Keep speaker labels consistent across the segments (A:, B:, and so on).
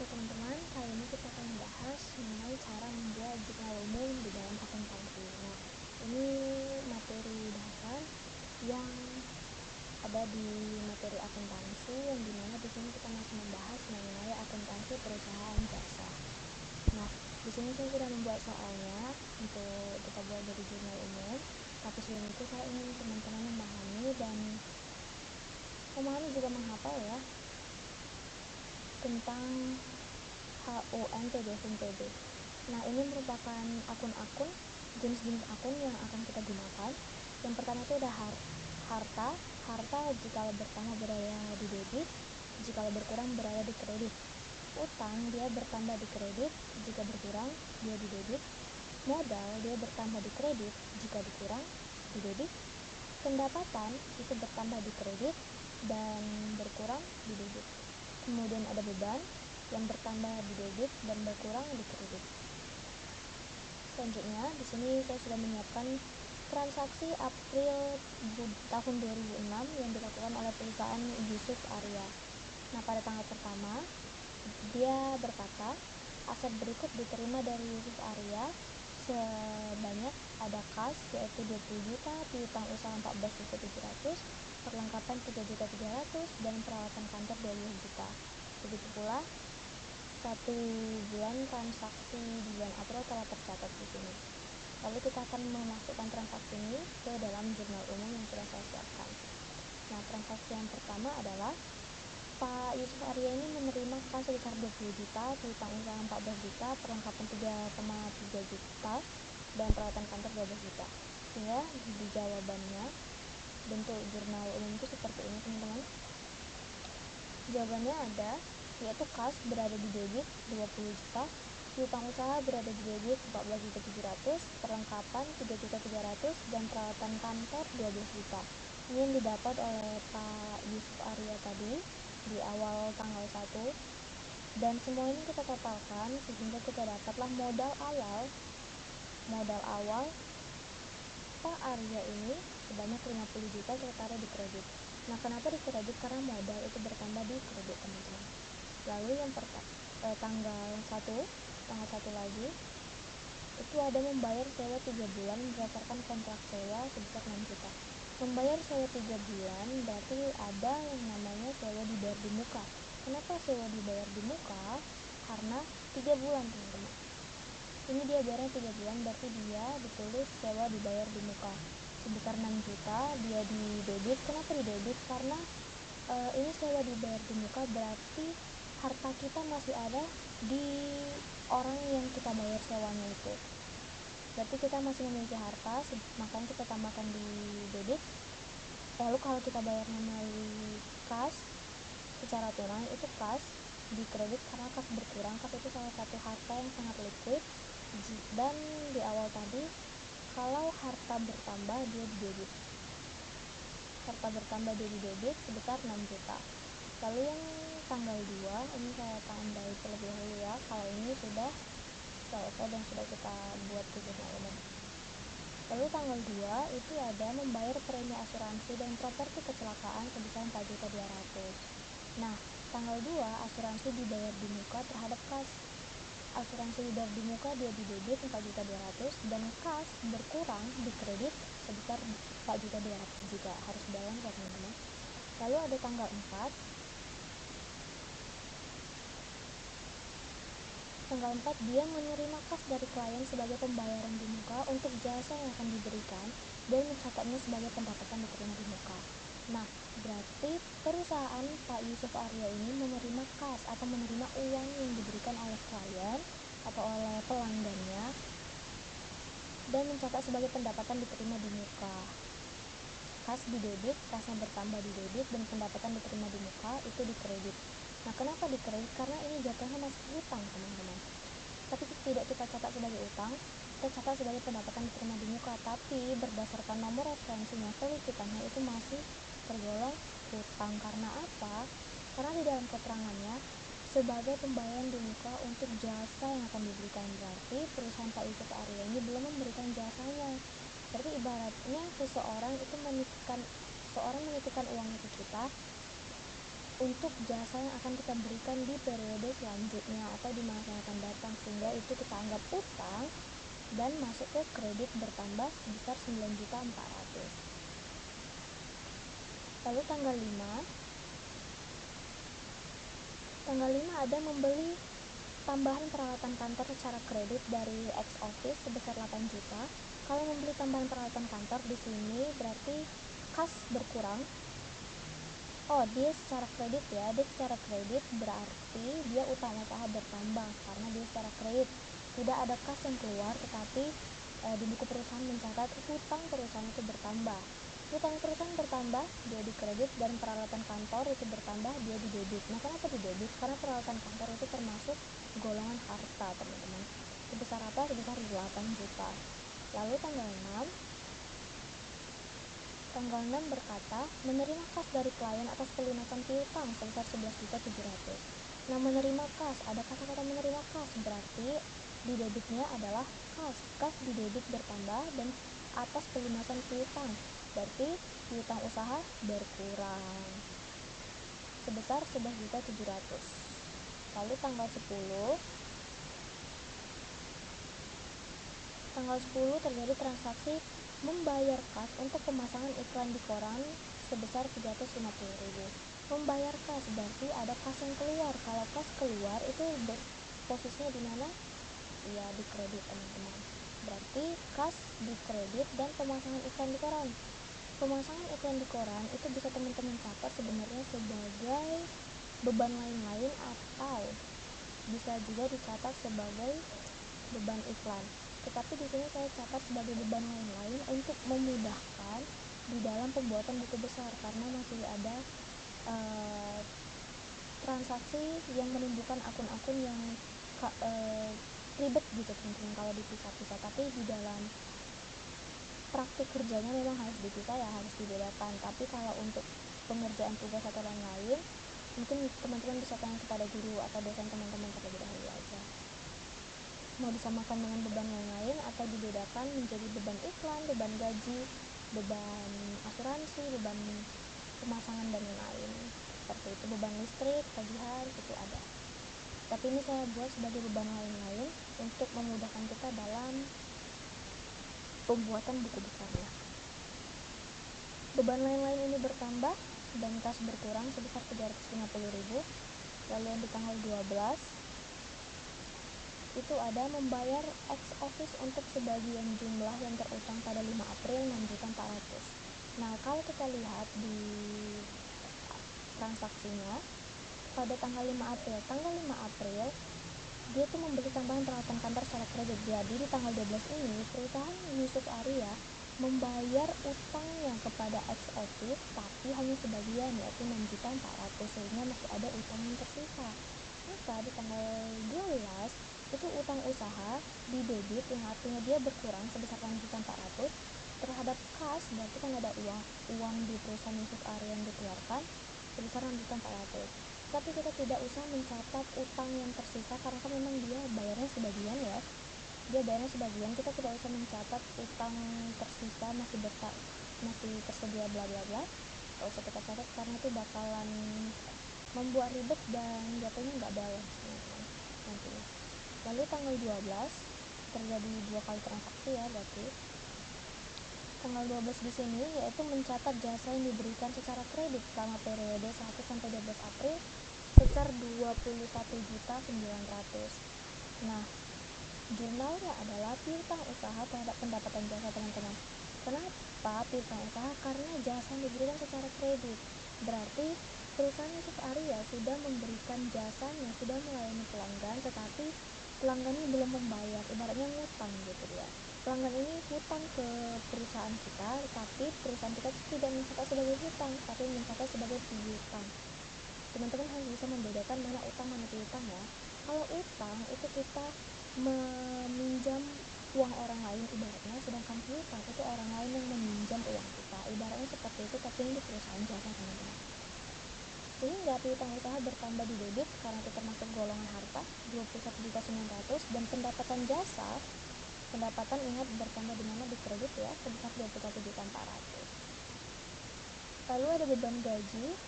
A: Oke teman-teman, kali ini kita akan membahas mengenai cara membuat jurnal umum di dalam akuntansi. Nah, ini materi dasar yang ada di materi akuntansi, yang dimana di sini kita masih membahas mengenai akuntansi perusahaan jasa. Nah, di sini saya sudah membuat soalnya untuk kita buat jadi jurnal umum. Tapi sebelum itu saya ingin teman-teman memahami juga menghafal ya tentang HUNPB. Nah, ini merupakan akun-akun, jenis-jenis akun yang akan kita gunakan. Yang pertama itu ada harta. Harta jika bertambah berada di debit, jika berkurang berada di kredit. Utang dia bertambah di kredit, jika berkurang dia di debit. Modal dia bertambah di kredit, jika dikurang di debit. Pendapatan itu bertambah di kredit dan berkurang di debit. Kemudian ada beban yang bertambah di debit dan berkurang di kredit. Selanjutnya, di sini saya sudah menyiapkan transaksi April tahun 2006 yang dilakukan oleh perusahaan Yusuf Arya. Nah, pada tanggal pertama, dia berkata, aset berikut diterima dari Yusuf Arya sebanyak ada kas yaitu 20 juta, piutang usaha 14.700, perlengkapan 3.300 dan peralatan kantor 12 juta. Begitu pula satu bulan transaksi di bulan April telah tercatat di sini. Lalu kita akan memasukkan transaksi ini ke dalam jurnal umum yang sudah saya siapkan. Nah, transaksi yang pertama adalah Pak Yusuf Arya ini menerima kas sebesar 20 juta, piutang usaha 14 juta, perlengkapan 3,3 juta, dan peralatan kantor 12 juta. Sehingga di jawabannya bentuk jurnal umum itu seperti ini teman-teman. Jawabannya ada, yaitu kas berada di debit 20 juta, piutang usaha berada di debit 14.700, perlengkapan 3.300, dan peralatan kantor 12 juta. Ini yang didapat oleh Pak Yusuf Arya tadi di awal tanggal 1. Dan semua ini kita totalkan sehingga kita dapatlah modal awal Pak Arya ini sebanyak 50 juta kita taruh di kredit. Nah, kenapa di kredit? Karena modal itu bertambah di kredit teman-teman. Lalu yang tanggal 1 lagi itu ada membayar sewa 3 bulan berdasarkan kontrak sewa sebesar 6 juta. Membayar sewa 3 bulan berarti ada yang namanya sewa dibayar di muka. Kenapa sewa dibayar di muka? Karena 3 bulan teman-teman. Ini dia bayarnya 3 bulan, berarti dia ditulis sewa dibayar di muka sebesar 6 juta, dia di debit. Kenapa di debit? Karena ini sewa dibayar di muka berarti harta kita masih ada di orang yang kita bayar sewanya itu. Berarti kita masih memiliki harta, makanya kita tambahkan di debit. Lalu kalau kita bayarnya melalui kas secara tunai itu kas di kredit, karena kas berkurang. Kas itu salah satu harta yang sangat liquid, dan di awal tadi kalau harta bertambah dia di debit. Harta bertambah dia di debit sebesar 6 juta. Lalu yang tanggal 2 ini saya tandai terlebih dahulu ya, kalau ini sudah selesai dan sudah kita buat di jurnal umum. Lalu tanggal 2 itu ada membayar premi asuransi dan properti kecelakaan sebesar 4.200. Nah, tanggal 2 asuransi dibayar di muka terhadap kas. Asuransi dibayar di muka dia di debit 4.200 dan kas berkurang di kredit sebesar 4.200 juga. Harus balance ya teman-teman. Lalu ada tanggal 4. Tanggal 4 dia menerima kas dari klien sebagai pembayaran di muka untuk jasa yang akan diberikan dan mencatatnya sebagai pendapatan diterima di muka. Nah, berarti perusahaan Pak Yusuf Arya ini menerima kas atau menerima uang yang diberikan oleh klien atau oleh pelanggannya dan mencatat sebagai pendapatan diterima di muka. Kas di debit, kasnya bertambah di debit, dan pendapatan diterima di muka itu di kredit. Nah, kenapa di kredit? Karena ini jatuhnya masih utang teman-teman. Tapi tidak kita catat sebagai utang, kita catat sebagai pendapatan diterima di muka. Tapi berdasarkan nomor referensinya kewikitannya itu masih tergolong utang. Karena apa? Karena di dalam keterangannya sebagai pembayaran di muka untuk jasa yang akan diberikan. Berarti perusahaan Pak Yusuf Arya ini belum memberikan jasanya. Berarti ibaratnya seseorang itu menitipkan uangnya ke kita, untuk jasa yang akan kita berikan di periode selanjutnya atau di masa yang akan datang, sehingga itu kita anggap utang dan masuk ke kredit bertambah sebesar 9.400.000. Lalu tanggal 5 ada membeli tambahan peralatan kantor secara kredit dari ex office sebesar 8 juta. Kalau membeli tambahan peralatan kantor di sini berarti kas berkurang. Dia secara kredit ya. Dia secara kredit berarti dia utang usaha bertambah karena dia secara kredit. Tidak ada kas yang keluar, tetapi di buku perusahaan mencatat hutang perusahaan itu bertambah. Hutang perusahaan bertambah, dia di kredit, dan peralatan kantor itu bertambah, dia di debit. Nah, kenapa di debit? Karena peralatan kantor itu termasuk golongan harta, teman-teman. Sebesar apa? Sebesar 8 juta. Lalu tanggal 6 berkata, menerima kas dari klien atas pelunasan piutang sebesar 11.700.000. Nah, menerima kas, ada kata-kata menerima kas, berarti di debitnya adalah kas. Kas di debit bertambah dan atas pelunasan piutang, berarti piutang usaha berkurang sebesar 11.700.000. Lalu tanggal 10 terjadi transaksi membayar kas untuk pemasangan iklan di koran sebesar 350.000. Membayar kas berarti ada kas yang keluar. Kalau kas keluar itu posisinya di mana? Ya, di kredit, teman-teman. Berarti kas di kredit dan pemasangan iklan di koran. Pemasangan iklan di koran itu bisa teman-teman catat sebenarnya sebagai beban lain-lain atau bisa juga dicatat sebagai beban iklan. Tetapi di sini saya catat sebagai beban lain-lain untuk memudahkan di dalam pembuatan buku besar karena masih ada transaksi yang menimbulkan akun-akun yang ribet gitu, teman-teman, kalau dipisah-pisah. Tapi di dalam praktik kerjanya memang harus dipisah ya, harus dibedakan. Tapi kalau untuk pengerjaan tugas atau lain-lain, mungkin teman-teman bisa tanya kepada guru atau dosen teman-teman terlebih dahulu aja. Mau disamakan dengan beban lain-lain atau dibedakan menjadi beban iklan, beban gaji, beban asuransi, beban pemasangan dan lain-lain. Seperti itu, beban listrik, tagihan, itu ada. Tapi ini saya buat sebagai beban lain-lain untuk memudahkan kita dalam pembuatan buku besarnya. Beban lain-lain ini bertambah dan kas berkurang sebesar 350.000. Lalu yang di tanggal 12 itu ada membayar ex office untuk sebagian jumlah yang terutang pada 5 April 6.400.000. Nah, kalau kita lihat di transaksinya pada tanggal 5 April dia tuh membeli tambahan peralatan kantor secara kredit. Jadi di tanggal 12 ini perusahaan Yusuf Arya membayar utangnya kepada ex office tapi hanya sebagian, yaitu 6.400.000, sehingga masih ada utang yang tersisa. Maka di tanggal 12 itu utang usaha di debit, yang artinya dia berkurang sebesar 6.400.000 terhadap kas, berarti kan ada uang di perusahaan Yusuf Arya yang dikeluarkan sebesar 6.400.000. Tapi kita tidak usah mencatat utang yang tersisa karena kan memang dia bayarnya sebagian ya. Kita tidak usah mencatat utang tersisa masih tersedia bla bla bla. Tidak usah kita catat karena itu bakalan membuat ribet dan jatuhnya nggak balance, teman-teman, nantinya. Lalu tanggal 12 terjadi 2 kali transaksi ya, berarti tanggal 12 di sini yaitu mencatat jasa yang diberikan secara kredit selama periode 1 sampai 12 April sebesar 21.900.000. Nah, jurnalnya adalah piutang usaha terhadap pendapatan jasa, teman-teman. Kenapa piutang usaha? Karena jasa yang diberikan secara kredit. Berarti perusahaan Yusuf Arya sudah memberikan jasanya, sudah melayani pelanggan, tetapi pelanggan ini belum membayar, ibaratnya ngutang gitu ya. Pelanggan ini hutang ke perusahaan kita, tapi perusahaan kita tidak mencatat sebagai hutang, tapi mencatat sebagai piutang. Teman-teman harus bisa membedakan mana utang mana piutang ya. Kalau utang itu kita meminjam uang orang lain ibaratnya, sedangkan piutang itu orang lain yang meminjam uang kita, ibaratnya seperti itu, tapi ini di perusahaan jasa, teman-teman. Sehingga piutang usaha bertambah di debit karena itu termasuk golongan harta 21.900.000, dan pendapatan ingat bertambah di mana, di kredit ya, sebesar 21.400.000. Lalu ada beban gaji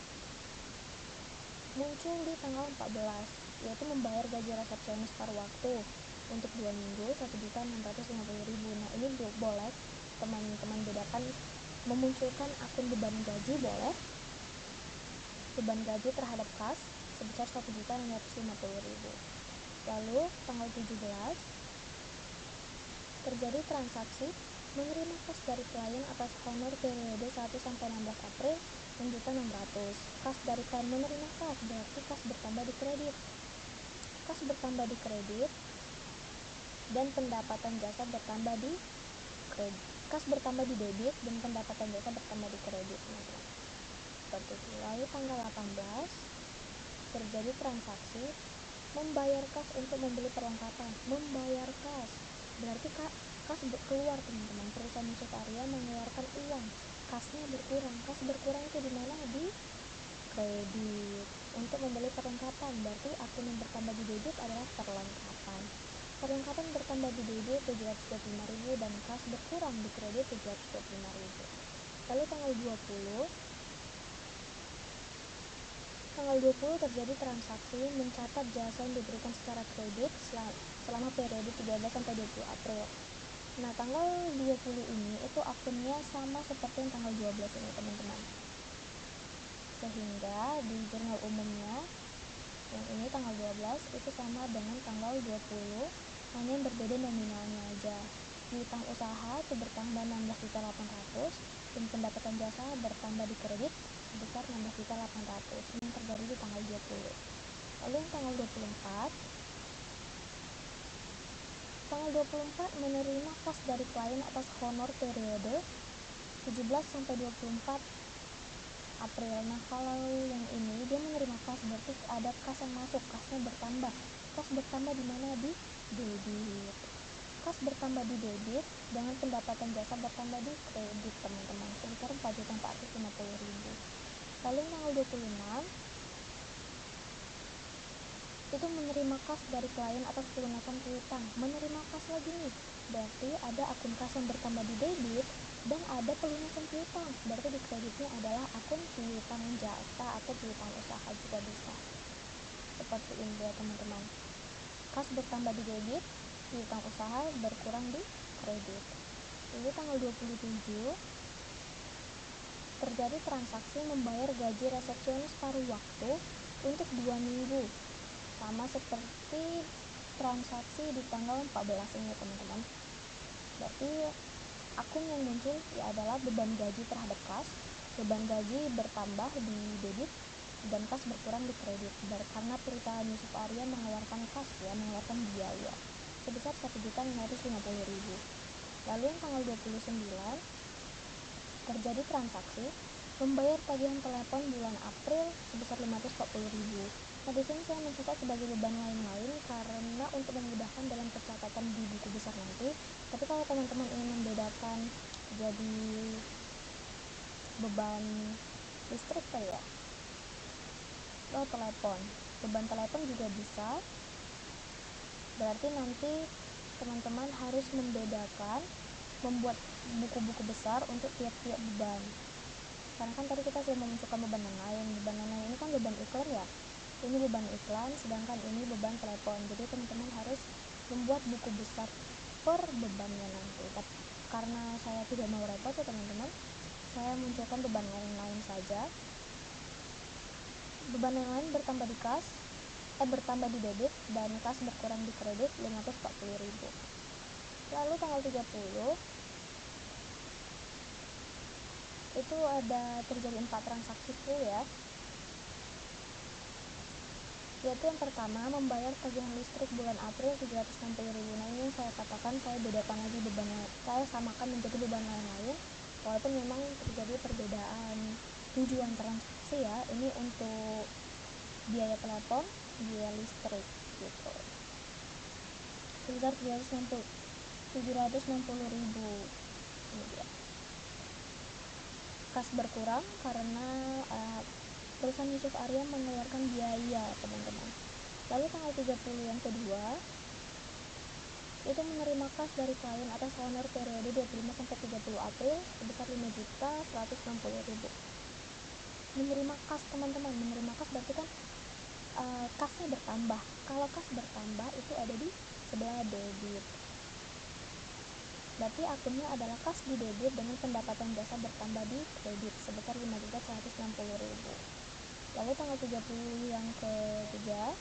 A: muncul di tanggal 14, yaitu membayar gaji resepsionis paruh waktu untuk 2 minggu 1.650.000. Nah, ini boleh teman-teman bedakan, memunculkan akun beban gaji boleh, beban gaji terhadap kas sebesar 1.650.000. Lalu tanggal 17 terjadi transaksi menerima kas dari klien atas honor periode 1 sampai 16 April 6.600.000. Kas dari klien menerima kas berarti kas bertambah di kredit. Kas bertambah di kredit dan pendapatan jasa bertambah di kredit. Kas bertambah di debit dan pendapatan jasa bertambah di kredit, teman-teman. Seperti itu. Lalu tanggal 18 terjadi transaksi membayar kas untuk membeli perlengkapan. Membayar kas berarti kas keluar, teman-teman. Perusahaan Yusuf Arya mengeluarkan uang, kasnya berkurang. Kas berkurang itu di mana? Di kredit. Untuk membeli perlengkapan berarti akun yang bertambah di debit adalah perlengkapan. Perlengkapan bertambah di debit 725.000 dan kas berkurang di kredit 725.000. Lalu tanggal 20 terjadi transaksi mencatat jasa yang diberikan secara kredit selama periode 13 sampai 20 April. Nah, tanggal 20 ini itu akunnya sama seperti yang tanggal 12 ini, teman-teman. Sehingga di jurnal umumnya yang ini tanggal 12 itu sama dengan tanggal 20, hanya yang berbeda nominalnya aja. Piutang usaha itu bertambah 16.800.000 dan pendapatan jasa bertambah di kredit sebesar 16.800.000. Ini terjadi di tanggal 20. Lalu yang tanggal 24 menerima kas dari klien atas honor periode 17 sampai 24 April. Nah, kalau yang ini dia menerima kas berarti ada kas yang masuk, kasnya bertambah. Kas bertambah di mana? Di debit. Kas bertambah di debit dengan pendapatan jasa bertambah di kredit, teman-teman, sebesar 4.450.000. Lalu tanggal 26 itu menerima kas dari klien atas pelunasan piutang. Menerima kas lagi nih, berarti ada akun kas yang bertambah di debit dan ada pelunasan piutang. Berarti di kreditnya adalah akun piutang jasa atau piutang usaha juga bisa. Seperti ini ya, teman-teman. Kas bertambah di debit, piutang usaha berkurang di kredit. Lalu tanggal 27 terjadi transaksi membayar gaji resepsionis paruh waktu untuk 2 minggu. Sama seperti transaksi di tanggal 14 ini, teman-teman. Berarti akun yang muncul ya adalah beban gaji terhadap kas. Beban gaji bertambah di debit dan kas berkurang di kredit. Karena perusahaan Yusuf Arya mengeluarkan kas ya, mengeluarkan biaya sebesar 1.650.000. Lalu yang tanggal 29 terjadi transaksi membayar tagihan telepon bulan April sebesar 540.000. Nah, di sini saya mencatat sebagai beban lain-lain karena untuk memudahkan dalam pencatatan di buku besar nanti. Tapi kalau teman-teman ingin membedakan jadi beban listrik ya, telepon, beban telepon juga bisa. Berarti nanti teman-teman harus membedakan, membuat buku-buku besar untuk tiap-tiap beban. Karena kan tadi kita sudah memunculkan beban yang lain. Beban yang lain ini kan beban iklan ya. Ini beban iklan, sedangkan ini beban telepon. Jadi teman-teman harus membuat buku besar per bebannya nanti. Tapi karena saya tidak mau repot ya teman-teman, saya munculkan beban lain-lain saja. Beban yang lain bertambah di kas, bertambah di debit dan kas berkurang di kredit 540.000. Lalu tanggal 30 itu ada terjadi 4 transaksi full ya, yaitu yang pertama membayar tagihan listrik bulan April 760.000. Nah, ini yang saya katakan, saya bedakan lagi bebannya, saya samakan menjadi beban lain-lain walaupun memang terjadi perbedaan tujuan transaksi ya. Ini untuk biaya telepon, biaya listrik gitu, sebesar 760.000. Ini dia. Kas berkurang karena perusahaan Yusuf Arya mengeluarkan biaya, teman-teman. Lalu tanggal 30 yang kedua itu menerima kas dari klien atas honor periode 25 sampai 30 April sebesar 5.160.000. Menerima kas, teman-teman. Menerima kas berarti kan kasnya bertambah. Kalau kas bertambah itu ada di sebelah debit. Berarti akunnya adalah kas di debit dengan pendapatan jasa bertambah di kredit sebesar 5.160.000. Lalu tanggal 30 yang ketiga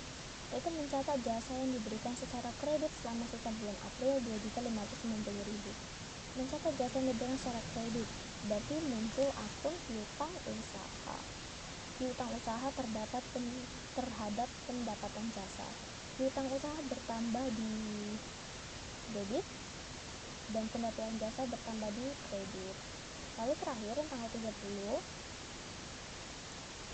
A: yaitu mencatat jasa yang diberikan secara kredit selama sisa bulan April 2.590.000. Mencatat jasa yang diberikan secara kredit berarti muncul akun piutang usaha. Piutang usaha terdapat terhadap pendapatan jasa. Piutang usaha bertambah di debit dan pendapatan jasa bertambah di kredit. Lalu terakhir yang tanggal 30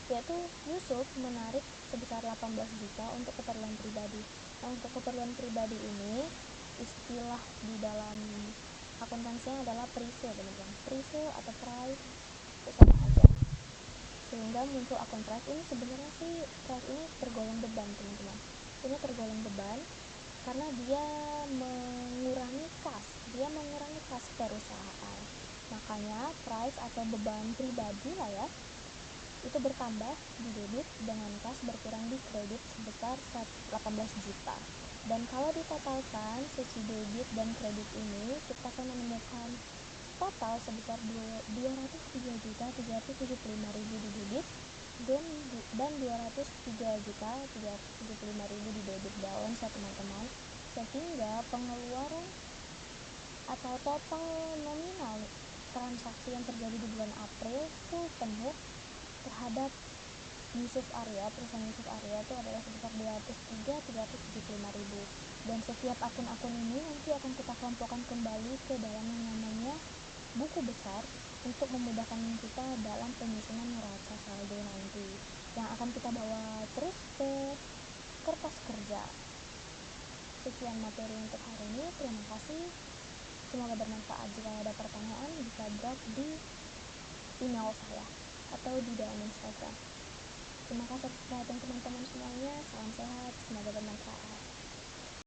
A: yaitu Yusuf menarik sebesar 18 juta untuk keperluan pribadi. Nah, untuk keperluan pribadi ini istilah di dalam akuntansinya adalah pre-sale, teman-teman. Pre-sale atau price itu sama aja. Sehingga muncul akun price ini. Sebenarnya sih price ini tergolong beban, teman-teman. Ini tergolong beban karena dia mengurangi kas perusahaan. Makanya price atau beban pribadi lah ya itu bertambah di debit dengan kas berkurang di kredit sebesar 18 juta. Dan kalau ditotalkan sisi debit dan kredit ini kita akan menemukan total sebesar 203.375.000 di debit dan 203.375.000 di debit balance ya teman-teman. Sehingga pengeluaran atau total nominal transaksi yang terjadi di bulan April full penuh terhadap Yusuf Arya, perusahaan Yusuf Arya itu adalah sebesar 203.375.000. Dan setiap akun-akun ini nanti akan kita kelompokkan kembali ke dalam yang namanya buku besar untuk memudahkan kita dalam penyusunan neraca saldo nanti yang akan kita bawa terus ke kertas kerja. Sekian materi untuk hari ini. Terima kasih. Semoga bermanfaat. Jika ada pertanyaan bisa drop di email saya atau di DM Instagram. Terima kasih atas perhatian teman-teman semuanya. Salam sehat, semoga bermanfaat.